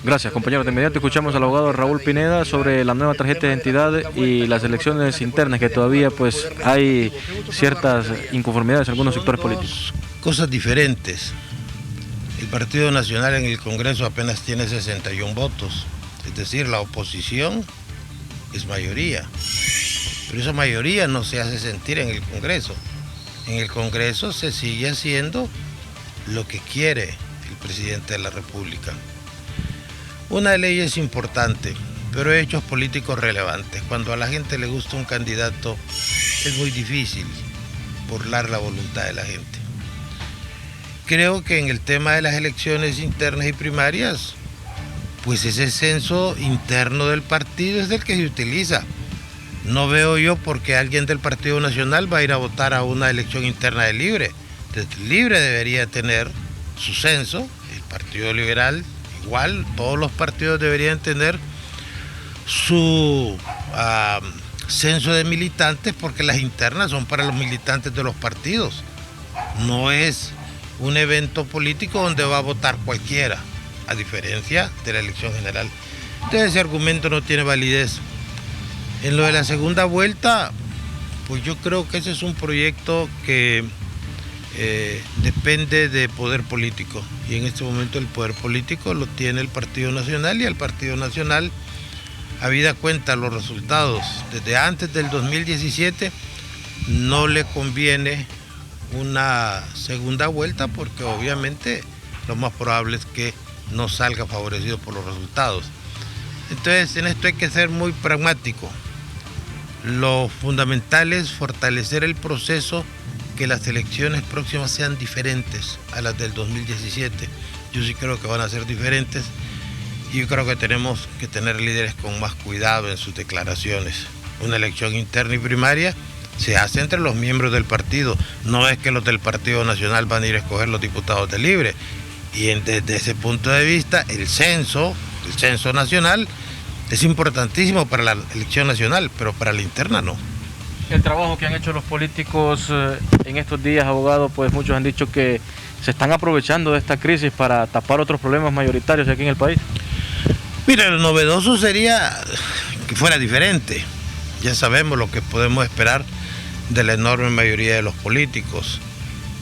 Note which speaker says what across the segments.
Speaker 1: Gracias, compañeros. De inmediato escuchamos al abogado Raúl Pineda sobre la nueva tarjeta de identidad y las elecciones internas, que todavía pues hay ciertas inconformidades en algunos sectores políticos.
Speaker 2: Cosas diferentes. El Partido Nacional en el Congreso apenas tiene 61 votos, es decir, la oposición es mayoría, pero esa mayoría no se hace sentir en el Congreso. En el Congreso se sigue haciendo lo que quiere el presidente de la República. Una ley es importante, pero hay hechos políticos relevantes. Cuando a la gente le gusta un candidato, es muy difícil burlar la voluntad de la gente. Creo que en el tema de las elecciones internas y primarias, pues ese censo interno del partido es el que se utiliza. No veo yo por qué alguien del Partido Nacional va a ir a votar a una elección interna de Libre. Entonces, Libre debería tener su censo, el Partido Liberal igual, todos los partidos deberían tener su censo de militantes, porque las internas son para los militantes de los partidos. No es un evento político donde va a votar cualquiera, a diferencia de la elección general. Entonces ese argumento no tiene validez. En lo de la segunda vuelta, pues yo creo que ese es un proyecto que depende de poder político, y en este momento el poder político lo tiene el Partido Nacional, y al Partido Nacional, habida cuenta los resultados desde antes del 2017, no le conviene una segunda vuelta, porque obviamente lo más probable es que no salga favorecido por los resultados. Entonces en esto hay que ser muy pragmático. Lo fundamental es fortalecer el proceso, que las elecciones próximas sean diferentes a las del 2017. Yo sí creo que van a ser diferentes, y yo creo que tenemos que tener líderes con más cuidado en sus declaraciones. Una elección interna y primaria se hace entre los miembros del partido, no es que los del Partido Nacional van a ir a escoger los diputados de Libre. Y desde ese punto de vista, el censo nacional es importantísimo para la elección nacional, pero para la interna no.
Speaker 1: El trabajo que han hecho los políticos en estos días, abogado, pues muchos han dicho que se están aprovechando de esta crisis para tapar otros problemas mayoritarios aquí en el país.
Speaker 2: Mira, lo novedoso sería que fuera diferente. Ya sabemos lo que podemos esperar de la enorme mayoría de los políticos.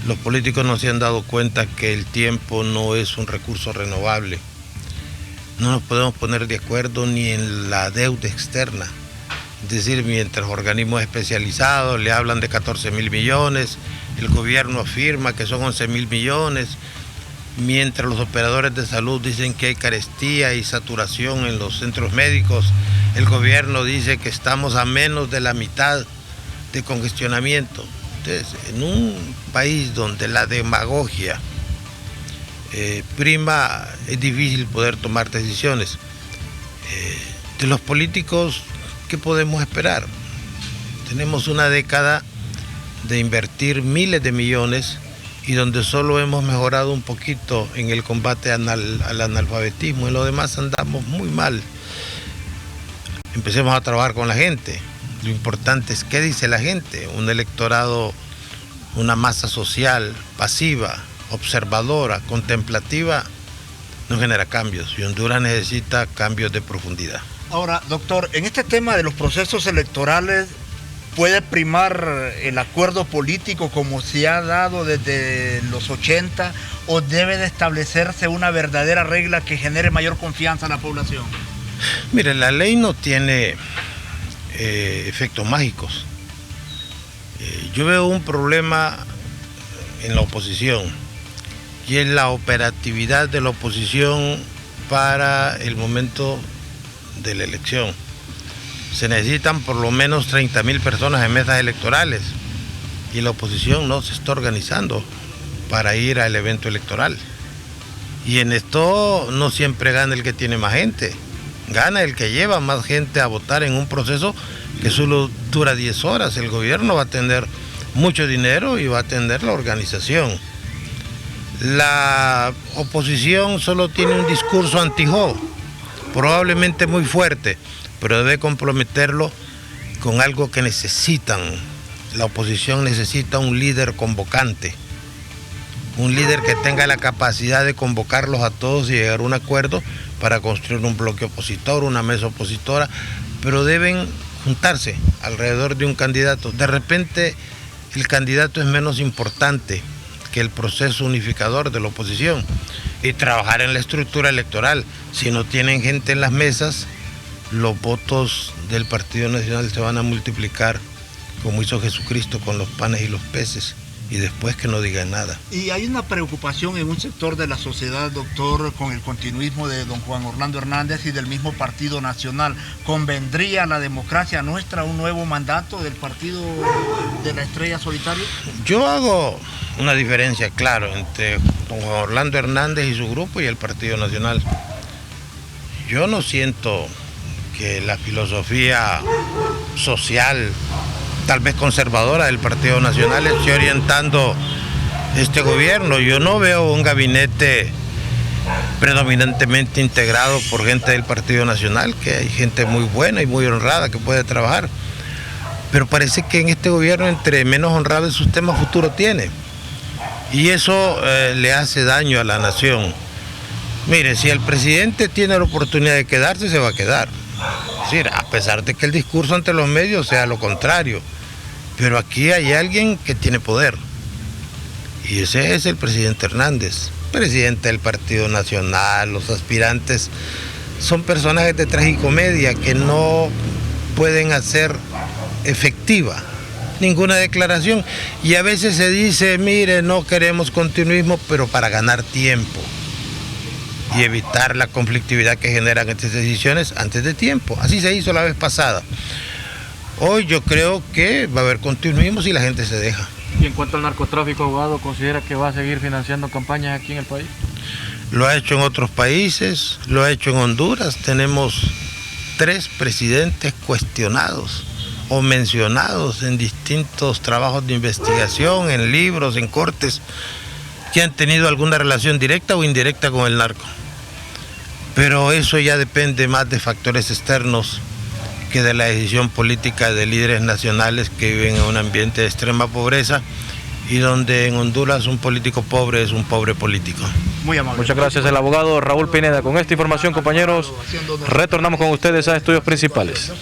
Speaker 2: Los políticos no se han dado cuenta que el tiempo no es un recurso renovable. No nos podemos poner de acuerdo ni en la deuda externa. Es decir, mientras organismos especializados le hablan de 14.000 millones, el gobierno afirma que son 11.000 millones, mientras los operadores de salud dicen que hay carestía y saturación en los centros médicos, el gobierno dice que estamos a menos de la mitad de congestionamiento. Entonces, en un país donde la demagogia prima, es difícil poder tomar decisiones. De los políticos, ¿qué podemos esperar? Tenemos una década de invertir miles de millones, y donde solo hemos mejorado un poquito en el combate al analfabetismo. En lo demás andamos muy mal. Empecemos a trabajar con la gente. Lo importante es qué dice la gente. Un electorado, una masa social pasiva, observadora, contemplativa, no genera cambios, y Honduras necesita cambios de profundidad.
Speaker 3: Ahora, doctor, en este tema de los procesos electorales, ¿puede primar el acuerdo político como se ha dado desde los 80, o debe de establecerse una verdadera regla que genere mayor confianza a la población?
Speaker 2: Mire, la ley no tiene efectos mágicos. Yo veo un problema en la oposición, y es la operatividad de la oposición para el momento de la elección. Se necesitan por lo menos 30.000 personas en mesas electorales, y la oposición no se está organizando para ir al evento electoral. Y en esto no siempre gana el que tiene más gente, gana el que lleva más gente a votar en un proceso que solo dura 10 horas. El gobierno va a tener mucho dinero y va a tener la organización. La oposición solo tiene un discurso anti-Jo, probablemente muy fuerte, pero debe comprometerlo con algo que necesitan. La oposición necesita un líder convocante, un líder que tenga la capacidad de convocarlos a todos y llegar a un acuerdo para construir un bloque opositor, una mesa opositora, pero deben juntarse alrededor de un candidato. De repente el candidato es menos importante que el proceso unificador de la oposición y trabajar en la estructura electoral. Si no tienen gente en las mesas, los votos del Partido Nacional se van a multiplicar como hizo Jesucristo con los panes y los peces, y después que no digan nada.
Speaker 3: Y hay una preocupación en un sector de la sociedad, doctor, con el continuismo de don Juan Orlando Hernández y del mismo Partido Nacional. ¿Convendría a la democracia nuestra un nuevo mandato del Partido de la Estrella Solitaria?
Speaker 2: Yo hago una diferencia, claro, entre don Juan Orlando Hernández y su grupo y el Partido Nacional. Yo no siento que la filosofía social, tal vez conservadora del Partido Nacional, esté orientando este gobierno. Yo no veo un gabinete predominantemente integrado por gente del Partido Nacional, que hay gente muy buena y muy honrada que puede trabajar. Pero parece que en este gobierno, entre menos honrado el sistema futuro tiene. Y eso le hace daño a la nación. Mire, si el presidente tiene la oportunidad de quedarse, se va a quedar. Es decir, a pesar de que el discurso ante los medios sea lo contrario. Pero aquí hay alguien que tiene poder. Y ese es el presidente Hernández, presidente del Partido Nacional. Los aspirantes son personajes de tragicomedia que no pueden hacer efectiva ninguna declaración. Y a veces se dice, mire, no queremos continuismo, pero para ganar tiempo y evitar la conflictividad que generan estas decisiones antes de tiempo. Así se hizo la vez pasada. Hoy yo creo que va a haber continuismo si la gente se deja.
Speaker 1: Y en cuanto al narcotráfico, abogado, ¿considera que va a seguir financiando campañas aquí en el país?
Speaker 2: Lo ha hecho en otros países, lo ha hecho en Honduras. Tenemos 3 presidentes cuestionados o mencionados en distintos trabajos de investigación, en libros, en cortes, que han tenido alguna relación directa o indirecta con el narco. Pero eso ya depende más de factores externos que de la decisión política de líderes nacionales que viven en un ambiente de extrema pobreza y donde en Honduras un político pobre es un pobre político.
Speaker 3: Muy amable.
Speaker 1: Muchas gracias, el abogado Raúl Pineda. Con esta información, compañeros, retornamos con ustedes a Estudios Principales.